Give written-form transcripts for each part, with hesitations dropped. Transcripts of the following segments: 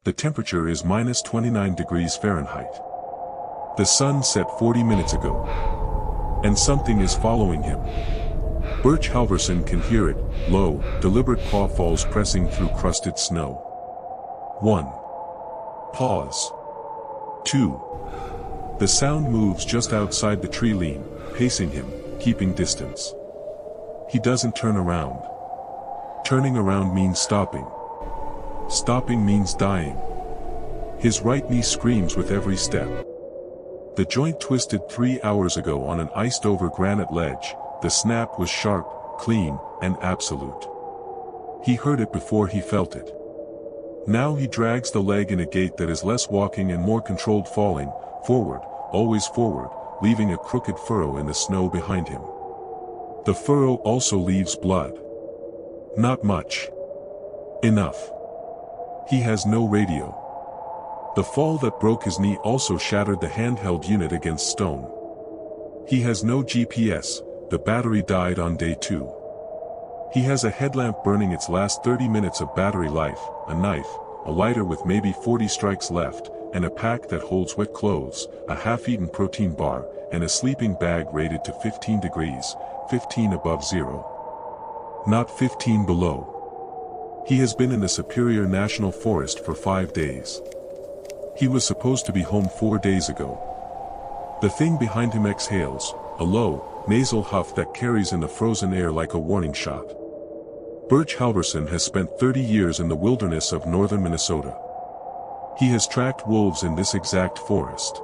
The temperature is minus 29 degrees Fahrenheit. The sun set 40 minutes ago. And something is following him. Birch Halverson can hear it, low, deliberate paw falls pressing through crusted snow. 1. Pause. 2. The sound moves just outside the tree line, pacing him, keeping distance. He doesn't turn around. Turning around means stopping. Stopping means dying. His right knee screams with every step. The joint twisted 3 hours ago on an iced-over granite ledge. The snap was sharp, clean, and absolute. He heard it before he felt it. Now he drags the leg in a gait that is less walking and more controlled, falling, forward, always forward, leaving a crooked furrow in the snow behind him. The furrow also leaves blood. Not much. Enough. He has no radio. The fall that broke his knee also shattered the handheld unit against stone. He has no GPS, the battery died on day 2. He has a headlamp burning its last 30 minutes of battery life, a knife, a lighter with maybe 40 strikes left, and a pack that holds wet clothes, a half-eaten protein bar, and a sleeping bag rated to 15 degrees, 15 above zero. Not 15 below. He has been in the Superior National Forest for 5 days. He was supposed to be home 4 days ago. The thing behind him exhales, a low, nasal huff that carries in the frozen air like a warning shot. Birch Halverson has spent 30 years in the wilderness of northern Minnesota. He has tracked wolves in this exact forest.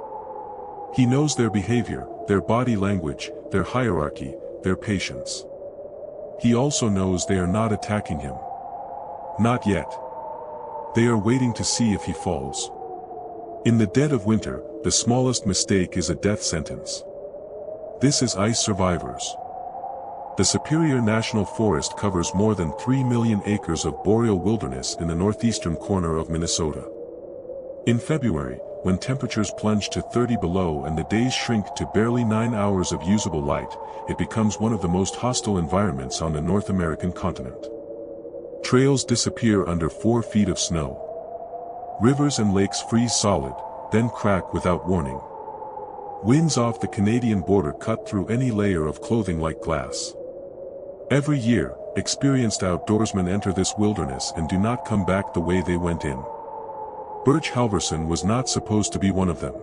He knows their behavior, their body language, their hierarchy, their patience. He also knows they are not attacking him. Not yet. They are waiting to see if he falls. In the dead of winter, the smallest mistake is a death sentence. This is ice survivors. The Superior National Forest covers more than 3 million acres of boreal wilderness in the northeastern corner of Minnesota. In February, when temperatures plunge to 30 below and the days shrink to barely 9 hours of usable light, it becomes one of the most hostile environments on the North American continent. Trails disappear under 4 feet of snow. Rivers and lakes freeze solid, then crack without warning. Winds off the Canadian border cut through any layer of clothing like glass. Every year, experienced outdoorsmen enter this wilderness and do not come back the way they went in. Birch Halverson was not supposed to be one of them.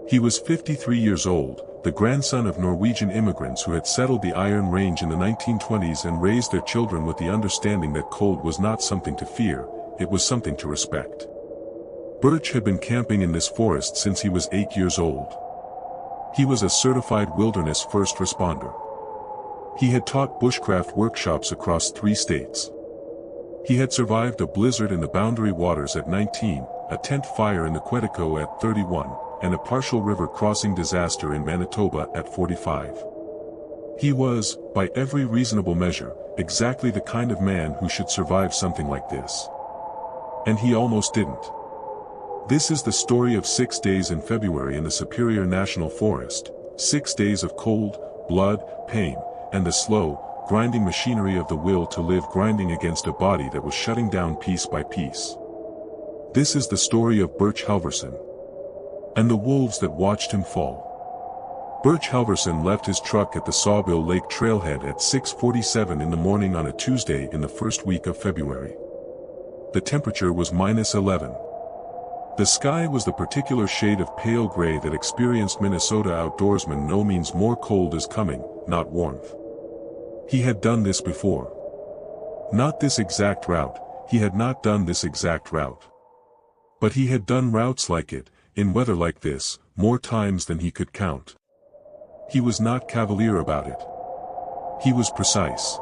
He was 53 years old, the grandson of Norwegian immigrants who had settled the Iron Range in the 1920s and raised their children with the understanding that cold was not something to fear, it was something to respect. Birch had been camping in this forest since he was 8 years old. He was a certified wilderness first responder. He had taught bushcraft workshops across 3 states. He had survived a blizzard in the Boundary Waters at 19, a tent fire in the Quetico at 31, and a partial river crossing disaster in Manitoba at 45. He was, by every reasonable measure, exactly the kind of man who should survive something like this. And he almost didn't. This is the story of 6 days in February in the Superior National Forest, 6 days of cold, blood, pain, and the slow, grinding machinery of the will to live grinding against a body that was shutting down piece by piece. This is the story of Birch Halverson. And the wolves that watched him fall. Birch Halverson left his truck at the Sawbill Lake trailhead at 6:47 in the morning on a Tuesday in the first week of February. The temperature was minus 11. The sky was the particular shade of pale gray that experienced Minnesota outdoorsmen know means more cold is coming, not warmth. He had done this before. Not this exact route, he had not done this exact route. But he had done routes like it, in weather like this, more times than he could count. He was not cavalier about it. He was precise.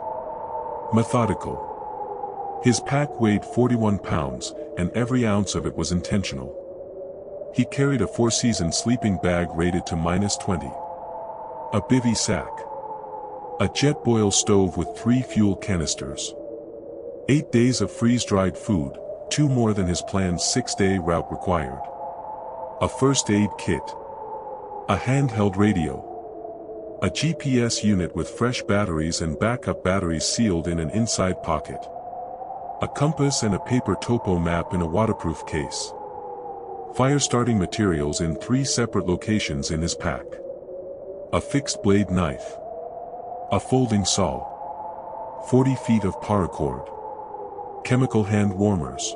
Methodical. His pack weighed 41 pounds, and every ounce of it was intentional. He carried a 4-season sleeping bag rated to minus 20. A bivy sack. A jet boil stove with 3 fuel canisters. 8 days of freeze-dried food, 2 more than his planned 6-day route required. A first aid kit. A handheld radio. A GPS unit with fresh batteries and backup batteries sealed in an inside pocket. A compass and a paper topo map in a waterproof case. Fire-starting materials in 3 separate locations in his pack. A fixed-blade knife. A folding saw. 40 feet of paracord. Chemical hand warmers.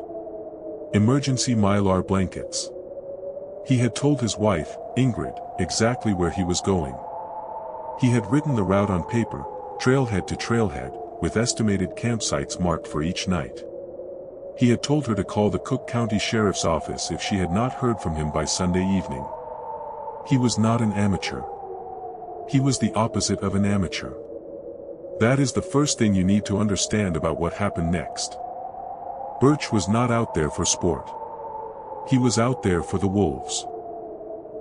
Emergency mylar blankets. He had told his wife, Ingrid, exactly where he was going. He had written the route on paper, trailhead to trailhead, with estimated campsites marked for each night. He had told her to call the Cook County Sheriff's Office if she had not heard from him by Sunday evening. He was not an amateur. He was the opposite of an amateur. That is the first thing you need to understand about what happened next. Birch was not out there for sport. He was out there for the wolves.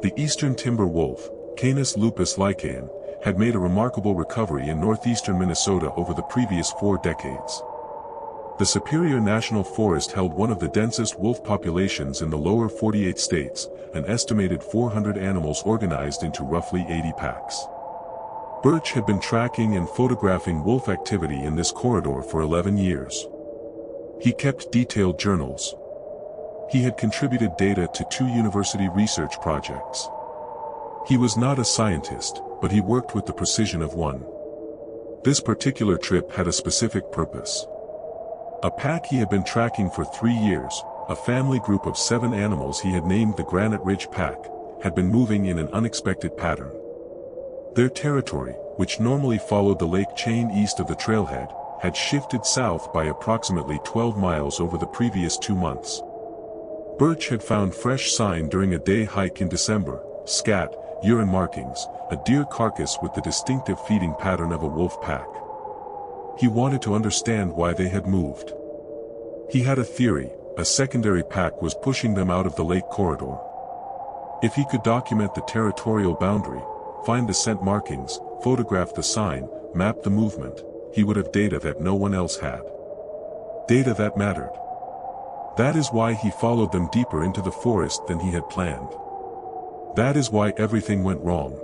The eastern timber wolf, Canis lupus lycaon, had made a remarkable recovery in northeastern Minnesota over the previous 4 decades. The Superior National Forest held one of the densest wolf populations in the lower 48 states, an estimated 400 animals organized into roughly 80 packs. Birch had been tracking and photographing wolf activity in this corridor for 11 years. He kept detailed journals. He had contributed data to 2 university research projects. He was not a scientist, but he worked with the precision of one. This particular trip had a specific purpose. A pack he had been tracking for 3 years, a family group of 7 animals he had named the Granite Ridge Pack, had been moving in an unexpected pattern. Their territory, which normally followed the lake chain east of the trailhead, had shifted south by approximately 12 miles over the previous 2 months. Birch had found fresh sign during a day hike in December: scat, urine markings, a deer carcass with the distinctive feeding pattern of a wolf pack. He wanted to understand why they had moved. He had a theory: a secondary pack was pushing them out of the lake corridor. If he could document the territorial boundary, find the scent markings, photograph the sign, map the movement, he would have data that no one else had. Data that mattered. That is why he followed them deeper into the forest than he had planned. That is why everything went wrong.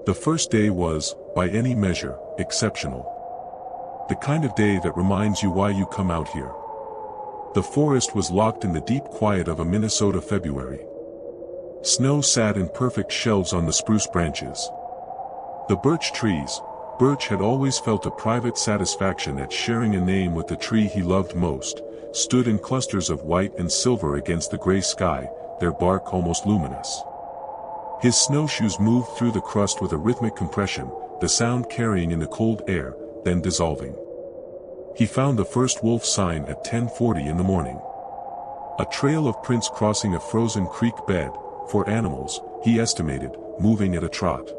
The first day was, by any measure, exceptional. The kind of day that reminds you why you come out here. The forest was locked in the deep quiet of a Minnesota February. Snow sat in perfect shelves on the spruce branches. The birch trees, Birch had always felt a private satisfaction at sharing a name with the tree he loved most, stood in clusters of white and silver against the gray sky, their bark almost luminous. His snowshoes moved through the crust with a rhythmic compression, the sound carrying in the cold air, then dissolving. He found the first wolf sign at 10:40 in the morning. A trail of prints crossing a frozen creek bed, 4 animals, he estimated, moving at a trot.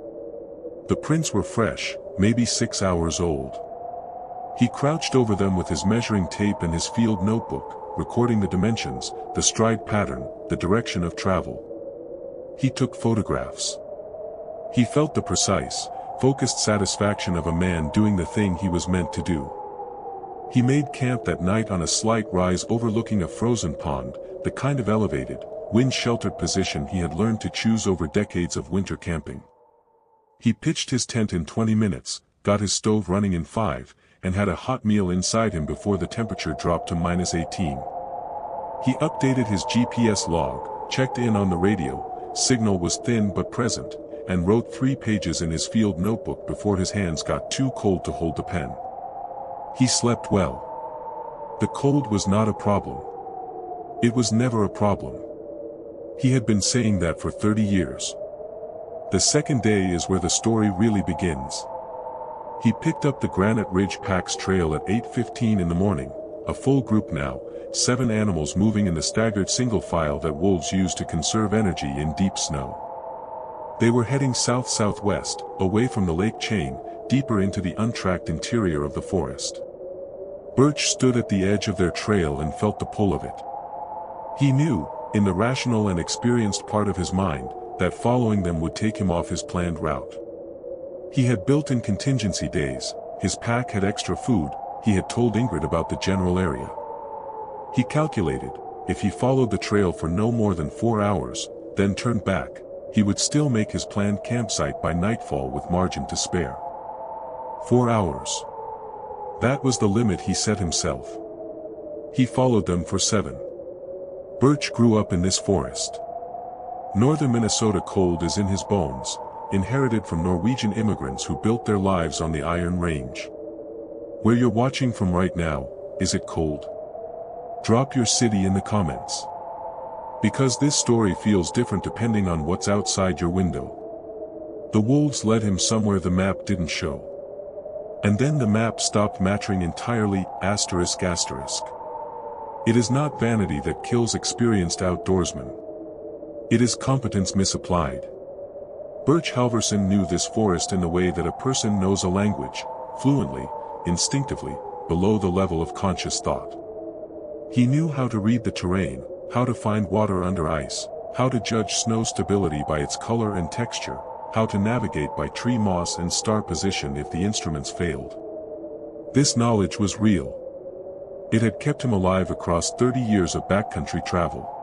The prints were fresh, maybe 6 hours old. He crouched over them with his measuring tape and his field notebook, recording the dimensions, the stride pattern, the direction of travel. He took photographs. He felt the precise, focused satisfaction of a man doing the thing he was meant to do. He made camp that night on a slight rise overlooking a frozen pond, the kind of elevated, wind-sheltered position he had learned to choose over decades of winter camping. He pitched his tent in 20 minutes, got his stove running in 5, and had a hot meal inside him before the temperature dropped to -18. He updated his GPS log, checked in on the radio, signal was thin but present, and wrote 3 pages in his field notebook before his hands got too cold to hold the pen. He slept well. The cold was not a problem. It was never a problem. He had been saying that for 30 years. The second day is where the story really begins. He picked up the Granite Ridge Pack's trail at 8:15 in the morning, a full group now, 7 animals moving in the staggered single file that wolves use to conserve energy in deep snow. They were heading south-southwest, away from the lake chain, deeper into the untracked interior of the forest. Birch stood at the edge of their trail and felt the pull of it. He knew, in the rational and experienced part of his mind, that following them would take him off his planned route. He had built in contingency days, his pack had extra food, he had told Ingrid about the general area. He calculated, if he followed the trail for no more than 4 hours, then turned back, he would still make his planned campsite by nightfall with margin to spare. 4 hours. That was the limit he set himself. He followed them for 7. Birch grew up in this forest. Northern Minnesota cold is in his bones, inherited from Norwegian immigrants who built their lives on the Iron Range. Where you're watching from right now, is it cold? Drop your city in the comments. Because this story feels different depending on what's outside your window. The wolves led him somewhere the map didn't show. And then the map stopped matching entirely, asterisk asterisk. It is not vanity that kills experienced outdoorsmen. It is competence misapplied. Birch Halverson knew this forest in the way that a person knows a language, fluently, instinctively, below the level of conscious thought. He knew how to read the terrain, how to find water under ice, how to judge snow stability by its color and texture, how to navigate by tree moss and star position if the instruments failed. This knowledge was real. It had kept him alive across 30 years of backcountry travel.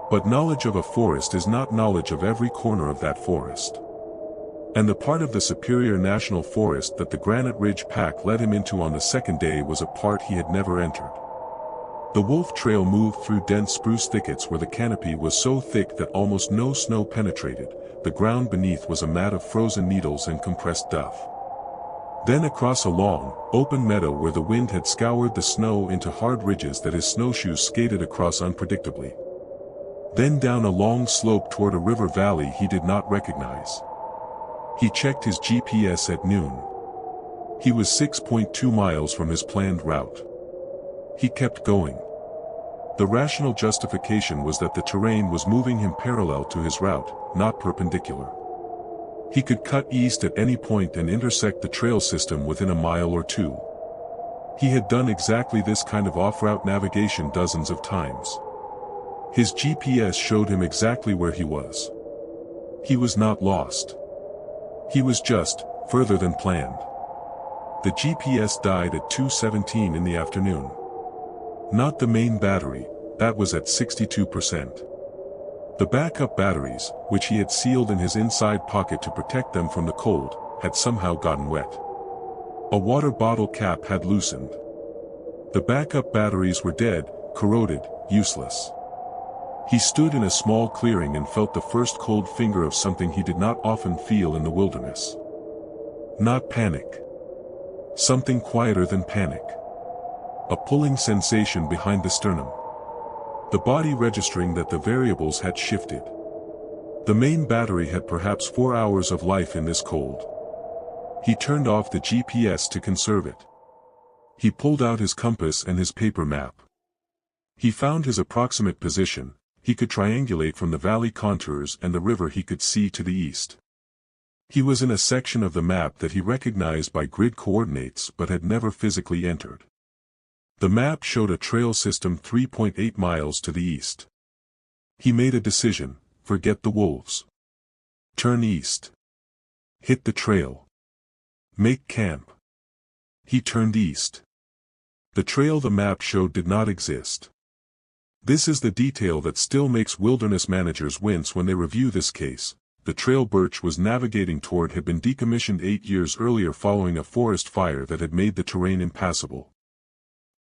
But knowledge of a forest is not knowledge of every corner of that forest. And the part of the Superior National Forest that the Granite Ridge Pack led him into on the second day was a part he had never entered. The wolf trail moved through dense spruce thickets where the canopy was so thick that almost no snow penetrated. The ground beneath was a mat of frozen needles and compressed duff. Then across a long, open meadow where the wind had scoured the snow into hard ridges that his snowshoes skated across unpredictably. Then down a long slope toward a river valley he did not recognize. He checked his GPS at noon. He was 6.2 miles from his planned route. He kept going. The rational justification was that the terrain was moving him parallel to his route, not perpendicular. He could cut east at any point and intersect the trail system within a mile or two. He had done exactly this kind of off-route navigation dozens of times. His GPS showed him exactly where he was. He was not lost. He was just further than planned. The GPS died at 2:17 in the afternoon. Not the main battery, that was at 62%. The backup batteries, which he had sealed in his inside pocket to protect them from the cold, had somehow gotten wet. A water bottle cap had loosened. The backup batteries were dead, corroded, useless. He stood in a small clearing and felt the first cold finger of something he did not often feel in the wilderness. Not panic. Something quieter than panic. A pulling sensation behind the sternum. The body registering that the variables had shifted. The main battery had perhaps 4 hours of life in this cold. He turned off the GPS to conserve it. He pulled out his compass and his paper map. He found his approximate position. He could triangulate from the valley contours and the river he could see to the east. He was in a section of the map that he recognized by grid coordinates but had never physically entered. The map showed a trail system 3.8 miles to the east. He made a decision: forget the wolves. Turn east. Hit the trail. Make camp. He turned east. The trail the map showed did not exist. This is the detail that still makes wilderness managers wince when they review this case. The trail Birch was navigating toward had been decommissioned 8 years earlier following a forest fire that had made the terrain impassable.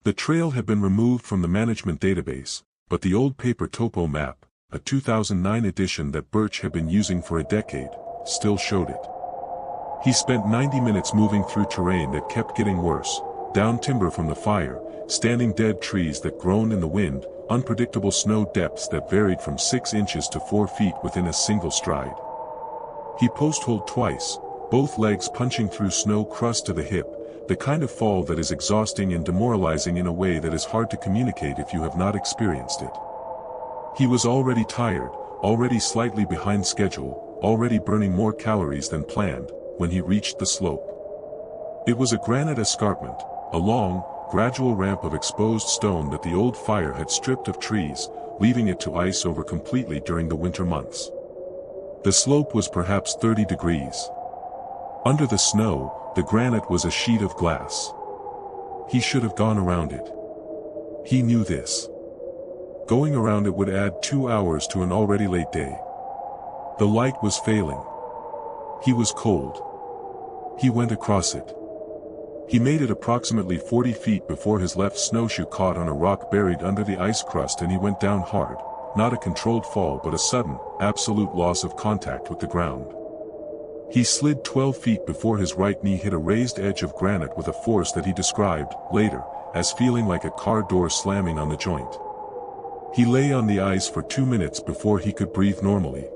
The trail had been removed from the management database, but the old paper topo map, a 2009 edition that Birch had been using for a decade, still showed it. He spent 90 minutes moving through terrain that kept getting worse, down timber from the fire, standing dead trees that groaned in the wind, unpredictable snow depths that varied from 6 inches to 4 feet within a single stride. He post-holed twice, both legs punching through snow crust to the hip, the kind of fall that is exhausting and demoralizing in a way that is hard to communicate if you have not experienced it. He was already tired, already slightly behind schedule, already burning more calories than planned, when he reached the slope. It was a granite escarpment, a long, gradual ramp of exposed stone that the old fire had stripped of trees, leaving it to ice over completely during the winter months. The slope was perhaps 30 degrees. Under the snow, the granite was a sheet of glass. He should have gone around it. He knew this. Going around it would add 2 hours to an already late day. The light was failing. He was cold. He went across it. He made it approximately 40 feet before his left snowshoe caught on a rock buried under the ice crust and he went down hard, not a controlled fall but a sudden, absolute loss of contact with the ground. He slid 12 feet before his right knee hit a raised edge of granite with a force that he described, later, as feeling like a car door slamming on the joint. He lay on the ice for 2 minutes before he could breathe normally.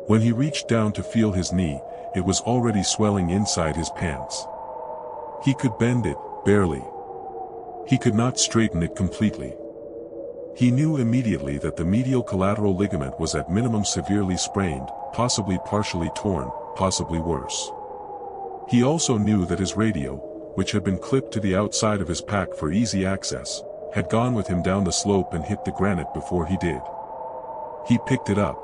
When he reached down to feel his knee, it was already swelling inside his pants. He could bend it, barely. He could not straighten it completely. He knew immediately that the medial collateral ligament was at minimum severely sprained, possibly partially torn, possibly worse. He also knew that his radio, which had been clipped to the outside of his pack for easy access, had gone with him down the slope and hit the granite before he did. He picked it up.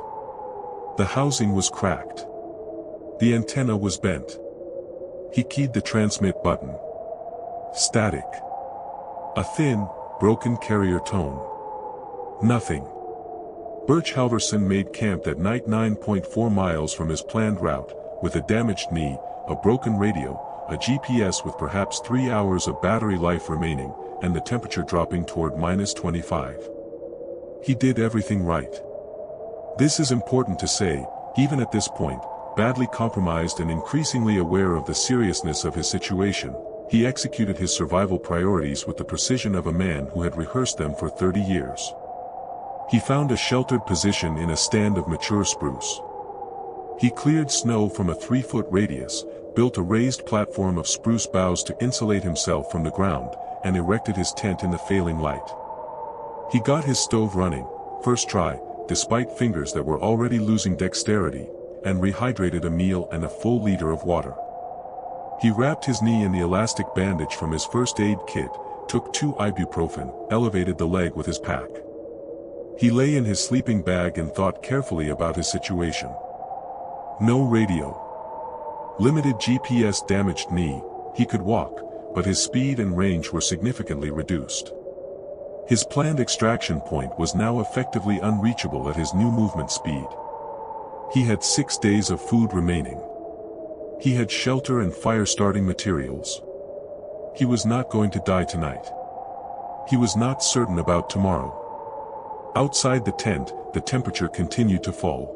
The housing was cracked. The antenna was bent. He keyed the transmit button. Static. A thin, broken carrier tone. Nothing. Birch Halverson made camp that night 9.4 miles from his planned route, with a damaged knee, a broken radio, a GPS with perhaps 3 hours of battery life remaining, and the temperature dropping toward -25. He did everything right. This is important to say, even at this point, badly compromised and increasingly aware of the seriousness of his situation, he executed his survival priorities with the precision of a man who had rehearsed them for 30 years. He found a sheltered position in a stand of mature spruce. He cleared snow from a 3-foot radius, built a raised platform of spruce boughs to insulate himself from the ground, and erected his tent in the failing light. He got his stove running, first try, despite fingers that were already losing dexterity, and rehydrated a meal and a full liter of water. He wrapped his knee in the elastic bandage from his first aid kit, took 2 ibuprofen, elevated the leg with his pack. He lay in his sleeping bag and thought carefully about his situation. No radio. Limited GPS, damaged knee. He could walk, but his speed and range were significantly reduced. His planned extraction point was now effectively unreachable at his new movement speed. He had 6 days of food remaining. He had shelter and fire-starting materials. He was not going to die tonight. He was not certain about tomorrow. Outside the tent, the temperature continued to fall.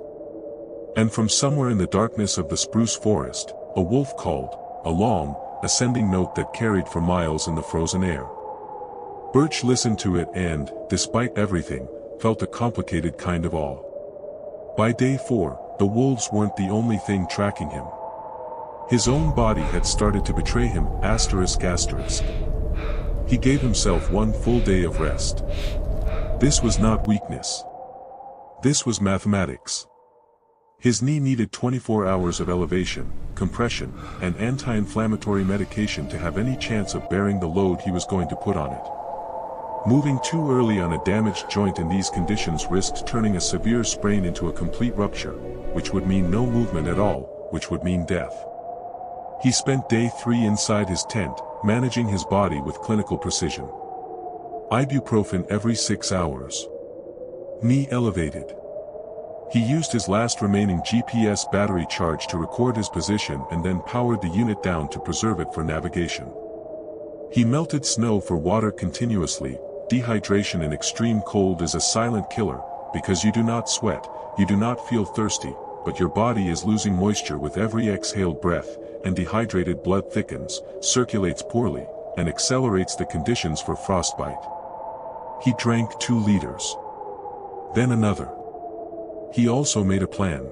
And from somewhere in the darkness of the spruce forest, a wolf called, a long, ascending note that carried for miles in the frozen air. Birch listened to it and, despite everything, felt a complicated kind of awe. By day 4, the wolves weren't the only thing tracking him. His own body had started to betray him, asterisk. He gave himself 1 full day of rest. This was not weakness. This was mathematics. His knee needed 24 hours of elevation, compression, and anti-inflammatory medication to have any chance of bearing the load he was going to put on it. Moving too early on a damaged joint in these conditions risked turning a severe sprain into a complete rupture, which would mean no movement at all, which would mean death. He spent day 3 inside his tent, managing his body with clinical precision. Ibuprofen every 6 hours. Knee elevated. He used his last remaining GPS battery charge to record his position and then powered the unit down to preserve it for navigation. He melted snow for water continuously. Dehydration in extreme cold is a silent killer, because you do not sweat, you do not feel thirsty, but your body is losing moisture with every exhaled breath, and dehydrated blood thickens, circulates poorly, and accelerates the conditions for frostbite. He drank 2 liters. Then another. He also made a plan.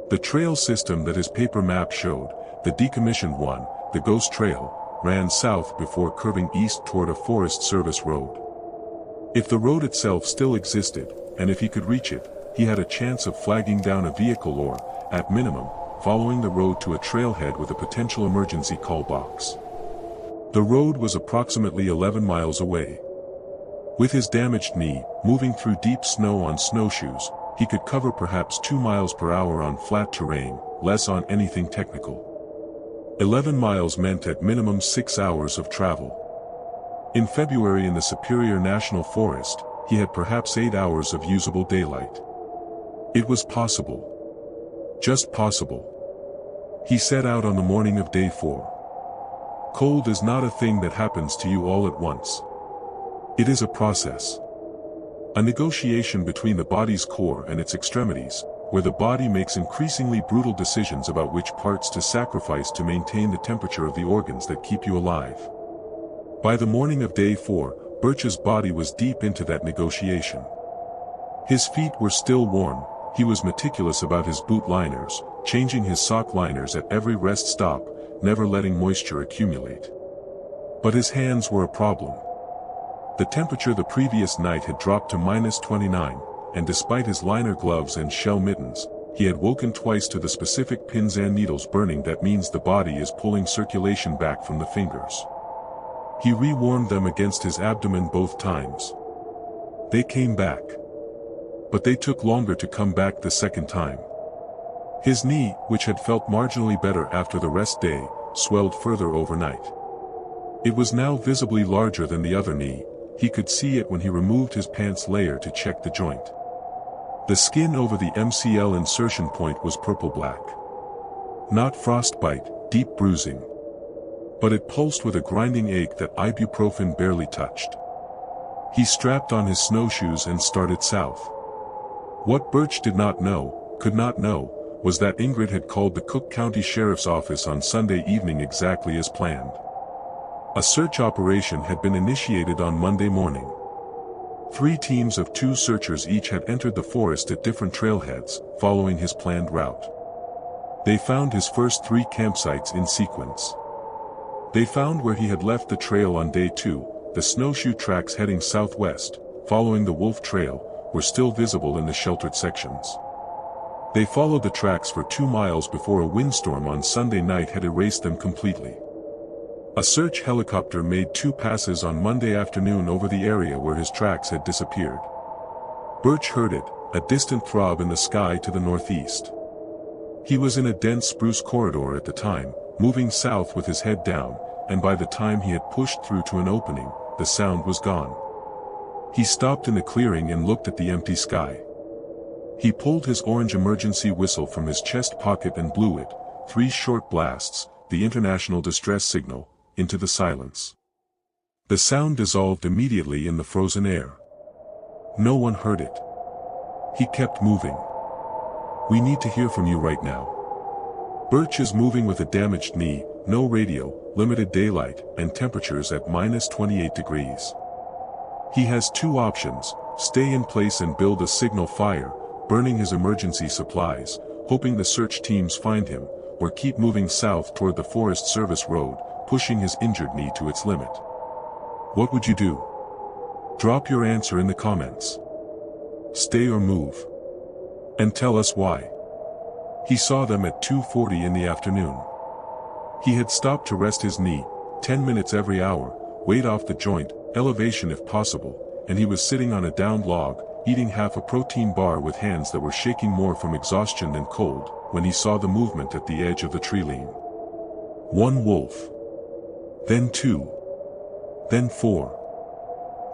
The trail system that his paper map showed, the decommissioned one, the Ghost Trail, ran south before curving east toward a Forest Service road. If the road itself still existed, and if he could reach it, he had a chance of flagging down a vehicle or, at minimum, following the road to a trailhead with a potential emergency call box. The road was approximately 11 miles away. With his damaged knee, moving through deep snow on snowshoes, he could cover perhaps 2 miles per hour on flat terrain, less on anything technical. 11 miles meant at minimum 6 hours of travel. In February in the Superior National Forest, he had perhaps 8 hours of usable daylight. It was possible. Just possible. He set out on the morning of day 4. Cold is not a thing that happens to you all at once. It is a process. A negotiation between the body's core and its extremities, where the body makes increasingly brutal decisions about which parts to sacrifice to maintain the temperature of the organs that keep you alive. By the morning of day 4, Birch's body was deep into that negotiation. His feet were still warm, he was meticulous about his boot liners, changing his sock liners at every rest stop, never letting moisture accumulate. But his hands were a problem. The temperature the previous night had dropped to -29, and despite his liner gloves and shell mittens, he had woken twice to the specific pins and needles burning. That means the body is pulling circulation back from the fingers. He rewarmed them against his abdomen both times. They came back. But they took longer to come back the second time. His knee, which had felt marginally better after the rest day, swelled further overnight. It was now visibly larger than the other knee. He could see it when he removed his pants layer to check the joint. The skin over the MCL insertion point was purple-black. Not frostbite, deep bruising. But it pulsed with a grinding ache that ibuprofen barely touched. He strapped on his snowshoes and started south. What Birch did not know, could not know, was that Ingrid had called the Cook County Sheriff's Office on Sunday evening exactly as planned. A search operation had been initiated on Monday morning. 3 teams of 2 searchers each had entered the forest at different trailheads, following his planned route. They found his first 3 campsites in sequence. They found where he had left the trail on day 2, the snowshoe tracks heading southwest, following the Wolf Trail, were still visible in the sheltered sections. They followed the tracks for 2 miles before a windstorm on Sunday night had erased them completely. A search helicopter made 2 passes on Monday afternoon over the area where his tracks had disappeared. Birch heard it, a distant throb in the sky to the northeast. He was in a dense spruce corridor at the time, moving south with his head down, and by the time he had pushed through to an opening, the sound was gone. He stopped in the clearing and looked at the empty sky. He pulled his orange emergency whistle from his chest pocket and blew it, 3 short blasts, the international distress signal, into the silence. The sound dissolved immediately in the frozen air. No one heard it. He kept moving. "We need to hear from you right now." Birch is moving with a damaged knee, no radio, limited daylight, and temperatures at -28 degrees. He has 2 options: stay in place and build a signal fire, burning his emergency supplies, hoping the search teams find him, or keep moving south toward the Forest Service road, pushing his injured knee to its limit. What would you do? Drop your answer in the comments. Stay or move. And tell us why. He saw them at 2:40 in the afternoon. He had stopped to rest his knee, 10 minutes every hour, weight off the joint, elevation if possible, and he was sitting on a downed log, eating half a protein bar with hands that were shaking more from exhaustion than cold, when he saw the movement at the edge of the tree line. 1 wolf. Then 2. Then 4.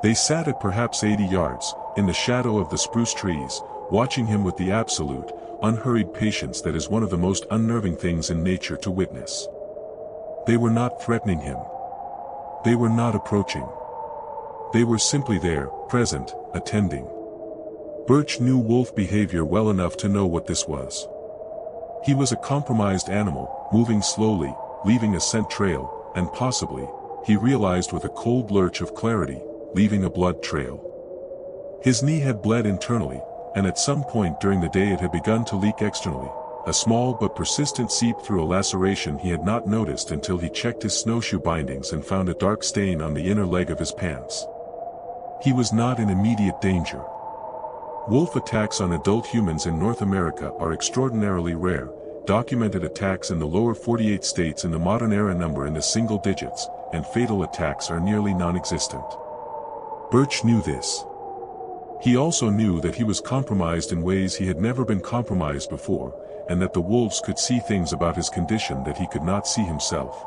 They sat at perhaps 80 yards, in the shadow of the spruce trees, watching him with the absolute, unhurried patience that is one of the most unnerving things in nature to witness. They were not threatening him. They were not approaching. They were simply there, present, attending. Birch knew wolf behavior well enough to know what this was. He was a compromised animal, moving slowly, leaving a scent trail, and possibly, he realized with a cold lurch of clarity, leaving a blood trail. His knee had bled internally, and at some point during the day it had begun to leak externally, a small but persistent seep through a laceration he had not noticed until he checked his snowshoe bindings and found a dark stain on the inner leg of his pants. He was not in immediate danger. Wolf attacks on adult humans in North America are extraordinarily rare. Documented attacks in the lower 48 states in the modern era number in the single digits, and fatal attacks are nearly non-existent. Birch knew this. He also knew that he was compromised in ways he had never been compromised before, and that the wolves could see things about his condition that he could not see himself.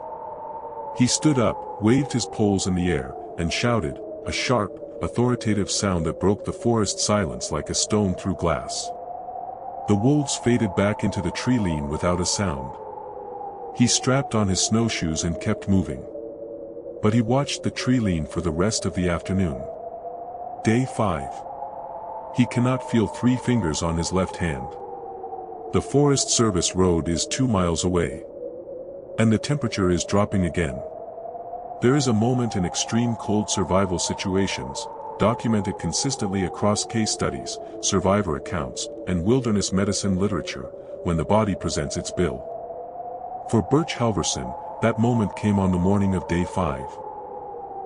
He stood up, waved his poles in the air, and shouted, a sharp, authoritative sound that broke the forest silence like a stone through glass. The wolves faded back into the tree line without a sound. He strapped on his snowshoes and kept moving. But he watched the tree lean for the rest of the afternoon. Day 5. He cannot feel 3 fingers on his left hand. The Forest Service road is 2 miles away. And the temperature is dropping again. There is a moment in extreme cold survival situations, documented consistently across case studies, survivor accounts, and wilderness medicine literature, when the body presents its bill. For Birch Halverson, that moment came on the morning of day 5.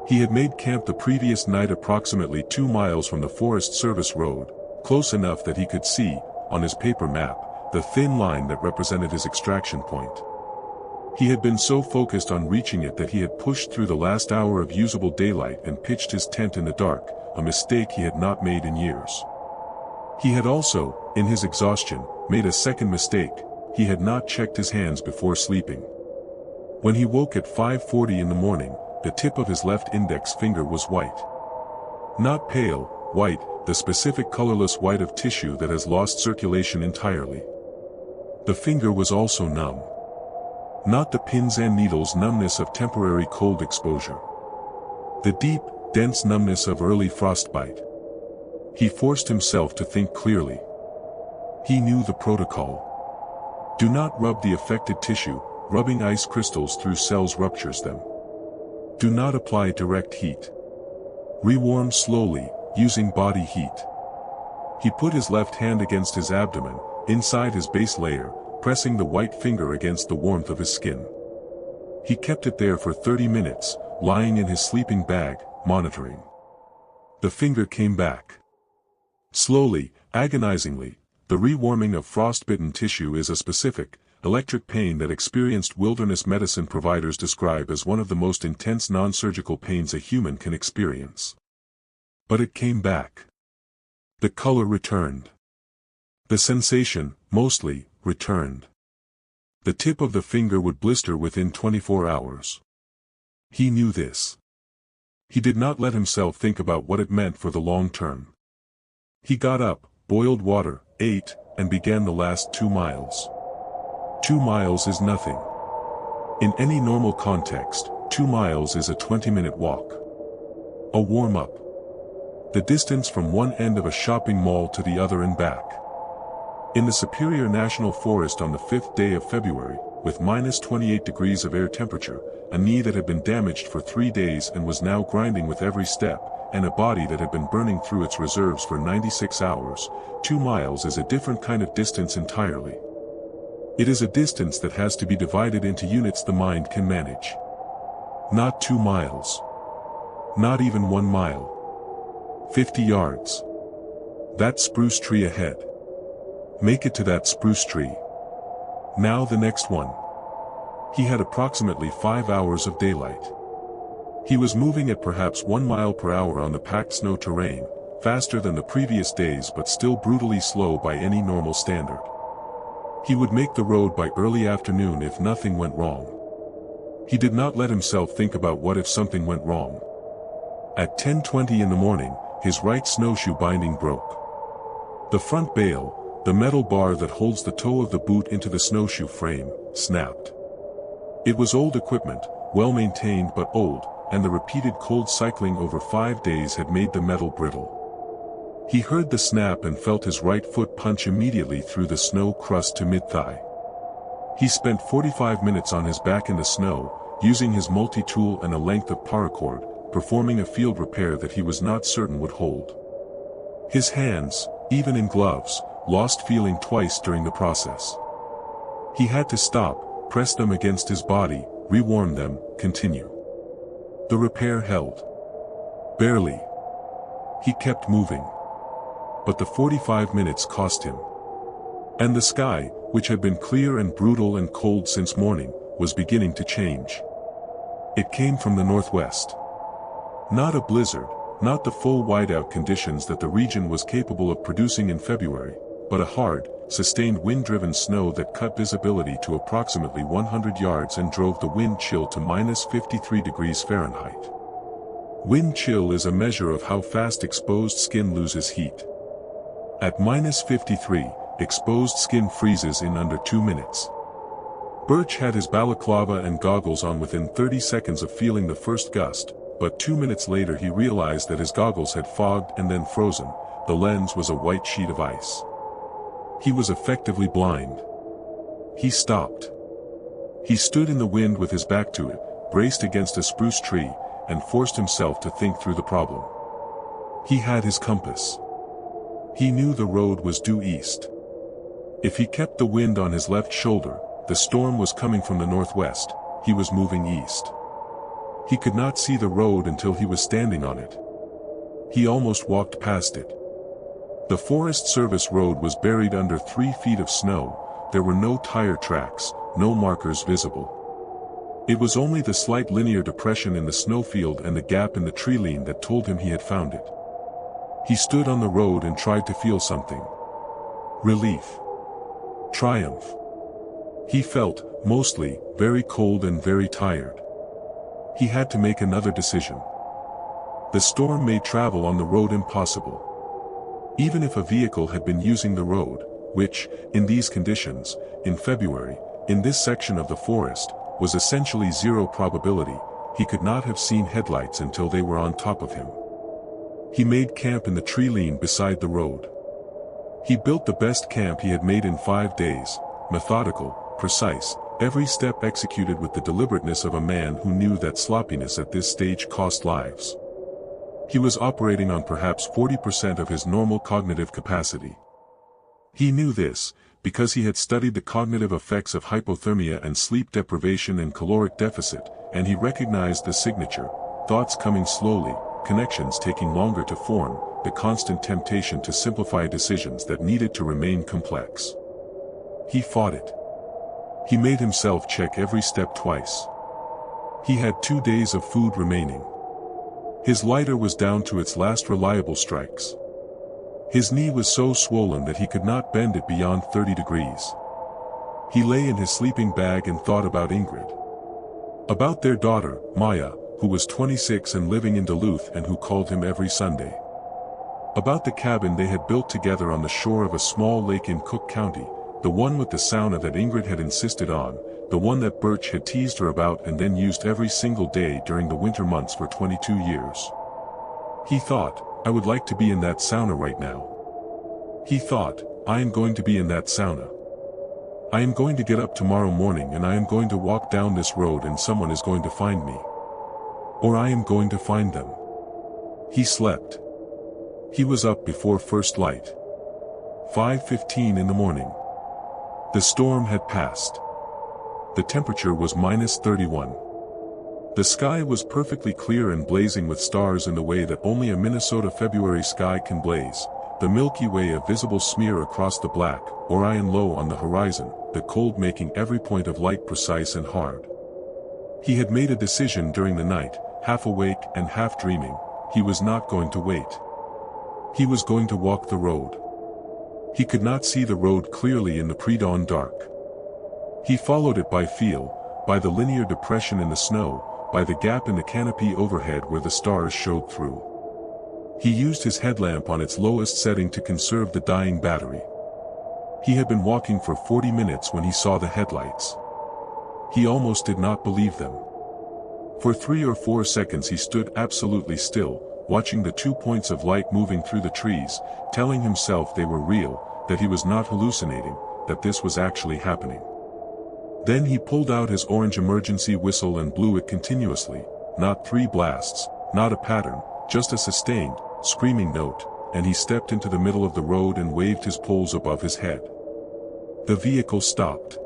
He had made camp the previous night approximately 2 miles from the Forest Service road, close enough that he could see, on his paper map, the thin line that represented his extraction point. He had been so focused on reaching it that he had pushed through the last hour of usable daylight and pitched his tent in the dark, a mistake he had not made in years. He had also, in his exhaustion, made a second mistake: he had not checked his hands before sleeping. When he woke at 5:40 in the morning, the tip of his left index finger was white. Not pale, white, the specific colorless white of tissue that has lost circulation entirely. The finger was also numb. Not the pins and needles numbness of temporary cold exposure. The deep, dense numbness of early frostbite. He forced himself to think clearly. He knew the protocol. Do not rub the affected tissue, rubbing ice crystals through cells ruptures them. Do not apply direct heat. Rewarm slowly, using body heat. He put his left hand against his abdomen, inside his base layer, pressing the white finger against the warmth of his skin. He kept it there for 30 minutes, lying in his sleeping bag, monitoring. The finger came back. Slowly, agonizingly. The rewarming of frostbitten tissue is a specific, electric pain that experienced wilderness medicine providers describe as one of the most intense non-surgical pains a human can experience. But it came back. The color returned. The sensation, mostly, returned. The tip of the finger would blister within 24 hours. He knew this. He did not let himself think about what it meant for the long term. He got up, boiled water, ate, and began the last 2 miles. 2 miles is nothing. In any normal context, 2 miles is a 20-minute walk. A warm-up. The distance from one end of a shopping mall to the other and back. In the Superior National Forest on the 5th day of February, with minus 28 degrees of air temperature, a knee that had been damaged for 3 days and was now grinding with every step, and a body that had been burning through its reserves for 96 hours, 2 miles is a different kind of distance entirely. It is a distance that has to be divided into units the mind can manage. Not 2 miles. Not even 1 mile. 50 yards. That spruce tree ahead. Make it to that spruce tree. Now the next one. He had approximately 5 hours of daylight. He was moving at perhaps 1 mile per hour on the packed snow terrain, faster than the previous days but still brutally slow by any normal standard. He would make the road by early afternoon if nothing went wrong. He did not let himself think about what if something went wrong. At 10:20 in the morning, his right snowshoe binding broke. The front bail, the metal bar that holds the toe of the boot into the snowshoe frame, snapped. It was old equipment, well maintained but old, and the repeated cold cycling over 5 days had made the metal brittle. He heard the snap and felt his right foot punch immediately through the snow crust to mid-thigh. He spent 45 minutes on his back in the snow, using his multi-tool and a length of paracord, performing a field repair that he was not certain would hold. His hands, even in gloves, lost feeling twice during the process. He had to stop, press them against his body, rewarm them, continue. The repair held. Barely. He kept moving. But the 45 minutes cost him. And the sky, which had been clear and brutal and cold since morning, was beginning to change. It came from the northwest. Not a blizzard, not the full whiteout conditions that the region was capable of producing in February, but a hard, sustained wind-driven snow that cut visibility to approximately 100 yards and drove the wind chill to minus 53 degrees Fahrenheit. Wind chill is a measure of how fast exposed skin loses heat. At minus 53, exposed skin freezes in under 2 minutes. Birch had his balaclava and goggles on within 30 seconds of feeling the first gust, but 2 minutes later he realized that his goggles had fogged and then frozen. The lens was a white sheet of ice. He was effectively blind. He stopped. He stood in the wind with his back to it, braced against a spruce tree, and forced himself to think through the problem. He had his compass. He knew the road was due east. If he kept the wind on his left shoulder, the storm was coming from the northwest. He was moving east. He could not see the road until he was standing on it. He almost walked past it. The Forest Service road was buried under 3 feet of snow. There were no tire tracks, no markers visible. It was only the slight linear depression in the snowfield and the gap in the tree line that told him he had found it. He stood on the road and tried to feel something. Relief. Triumph. He felt, mostly, very cold and very tired. He had to make another decision. The storm made travel on the road impossible. Even if a vehicle had been using the road, which, in these conditions, in February, in this section of the forest, was essentially zero probability, he could not have seen headlights until they were on top of him. He made camp in the tree line beside the road. He built the best camp he had made in 5 days, methodical, precise, every step executed with the deliberateness of a man who knew that sloppiness at this stage cost lives. He was operating on perhaps 40% of his normal cognitive capacity. He knew this, because he had studied the cognitive effects of hypothermia and sleep deprivation and caloric deficit, and he recognized the signature, thoughts coming slowly, connections taking longer to form, the constant temptation to simplify decisions that needed to remain complex. He fought it. He made himself check every step twice. He had 2 days of food remaining. His lighter was down to its last reliable strikes. His knee was so swollen that he could not bend it beyond 30 degrees. He lay in his sleeping bag and thought about Ingrid. About their daughter, Maya, who was 26 and living in Duluth and who called him every Sunday. About the cabin they had built together on the shore of a small lake in Cook County, the one with the sauna that Ingrid had insisted on, the one that Birch had teased her about and then used every single day during the winter months for 22 years. He thought, I would like to be in that sauna right now. He thought, I am going to be in that sauna. I am going to get up tomorrow morning and I am going to walk down this road and someone is going to find me. Or I am going to find them. He slept. He was up before first light. 5:15 in the morning. The storm had passed. The temperature was -31. The sky was perfectly clear and blazing with stars in the way that only a Minnesota February sky can blaze, the Milky Way a visible smear across the black, Orion low on the horizon, the cold making every point of light precise and hard. He had made a decision during the night, half awake and half dreaming. He was not going to wait. He was going to walk the road. He could not see the road clearly in the pre-dawn dark. He followed it by feel, by the linear depression in the snow, by the gap in the canopy overhead where the stars showed through. He used his headlamp on its lowest setting to conserve the dying battery. He had been walking for 40 minutes when he saw the headlights. He almost did not believe them. For 3 or 4 seconds he stood absolutely still, watching the 2 points of light moving through the trees, telling himself they were real, that he was not hallucinating, that this was actually happening. Then he pulled out his orange emergency whistle and blew it continuously, not 3 blasts, not a pattern, just a sustained, screaming note, and he stepped into the middle of the road and waved his poles above his head. The vehicle stopped.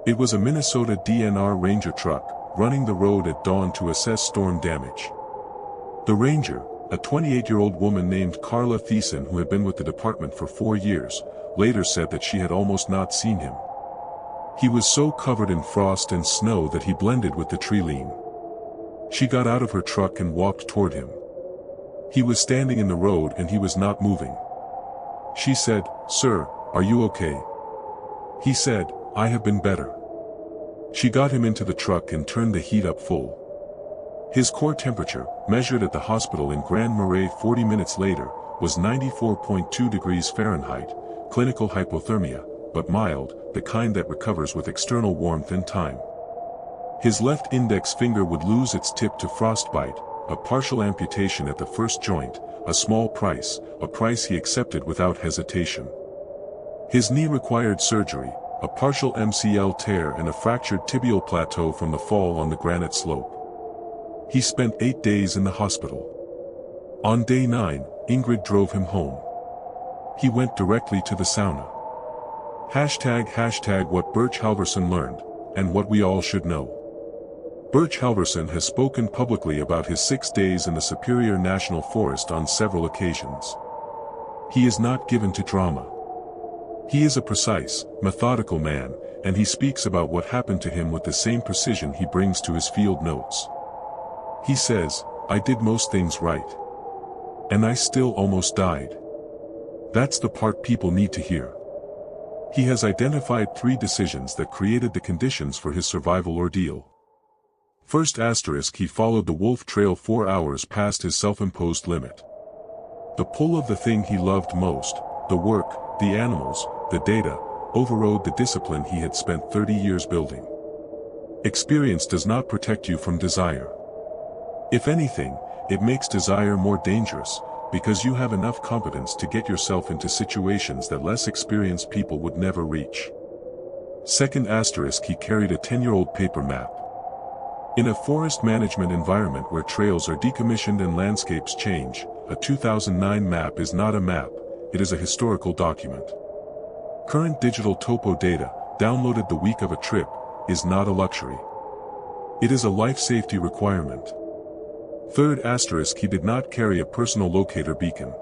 It was a Minnesota DNR Ranger truck, running the road at dawn to assess storm damage. The ranger, a 28-year-old woman named Carla Thiessen who had been with the department for 4 years, later said that she had almost not seen him. He was so covered in frost and snow that he blended with the tree line. She got out of her truck and walked toward him. He was standing in the road and he was not moving. She said, "Sir, are you okay?" He said, "I have been better." She got him into the truck and turned the heat up full. His core temperature, measured at the hospital in Grand Marais 40 minutes later, was 94.2 degrees Fahrenheit, clinical hypothermia, but mild, the kind that recovers with external warmth and time. His left index finger would lose its tip to frostbite, a partial amputation at the first joint, a small price, a price he accepted without hesitation. His knee required surgery, a partial MCL tear and a fractured tibial plateau from the fall on the granite slope. He spent 8 days in the hospital. On day 9, Ingrid drove him home. He went directly to the sauna. Hashtag what Birch Halverson learned, and what we all should know. Birch Halverson has spoken publicly about his 6 days in the Superior National Forest on several occasions. He is not given to drama. He is a precise, methodical man, and he speaks about what happened to him with the same precision he brings to his field notes. He says, "I did most things right. And I still almost died." That's the part people need to hear. He has identified 3 decisions that created the conditions for his survival ordeal. First, he followed the wolf trail 4 hours past his self-imposed limit. The pull of the thing he loved most, the work, the animals, the data, overrode the discipline he had spent 30 years building. Experience does not protect you from desire. If anything, it makes desire more dangerous, because you have enough competence to get yourself into situations that less experienced people would never reach. Second, he carried a 10-year-old paper map. In a forest management environment where trails are decommissioned and landscapes change, a 2009 map is not a map, it is a historical document. Current digital topo data, downloaded the week of a trip, is not a luxury. It is a life safety requirement. Third, he did not carry a personal locator beacon.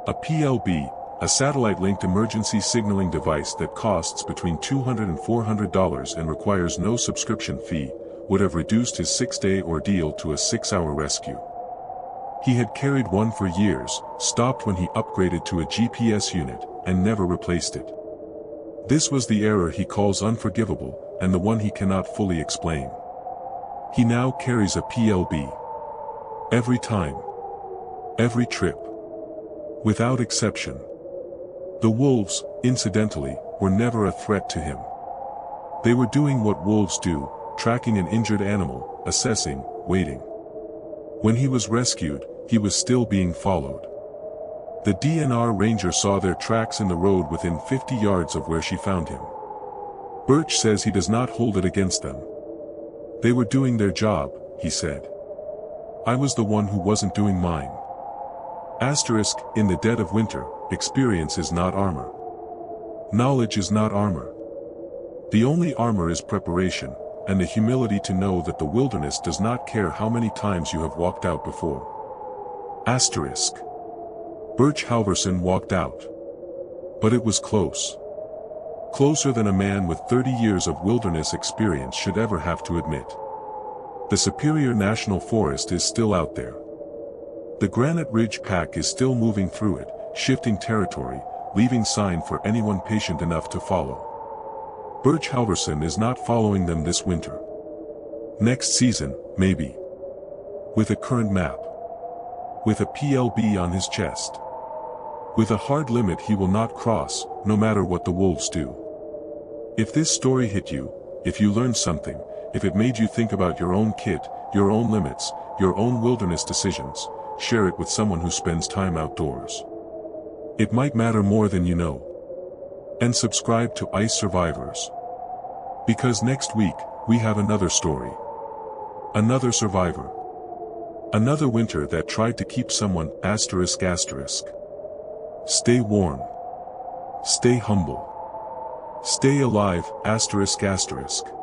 A PLB, a satellite-linked emergency signaling device that costs between $200 and $400 and requires no subscription fee, would have reduced his 6-day ordeal to a 6-hour rescue. He had carried one for years, stopped when he upgraded to a GPS unit, and never replaced it. This was the error he calls unforgivable, and the one he cannot fully explain. He now carries a PLB. Every time. Every trip. Without exception. The wolves, incidentally, were never a threat to him. They were doing what wolves do, tracking an injured animal, assessing, waiting. When he was rescued, he was still being followed. The DNR ranger saw their tracks in the road within 50 yards of where she found him. Birch says he does not hold it against them. They were doing their job, he said. I was the one who wasn't doing mine. In the dead of winter, experience is not armor. Knowledge is not armor. The only armor is preparation, and the humility to know that the wilderness does not care how many times you have walked out before. Birch Halverson walked out. But it was close. Closer than a man with 30 years of wilderness experience should ever have to admit. The Superior National Forest is still out there. The Granite Ridge Pack is still moving through it, shifting territory, leaving sign for anyone patient enough to follow. Birch Halverson is not following them this winter. Next season, maybe. With a current map. With a PLB on his chest. With a hard limit he will not cross, no matter what the wolves do. If this story hit you, if you learned something, if it made you think about your own kit, your own limits, your own wilderness decisions, share it with someone who spends time outdoors. It might matter more than you know. And subscribe to Ice Survivors. Because next week, we have another story. Another survivor. Another winter that tried to keep someone, ***. Stay warm. Stay humble. Stay alive, ***.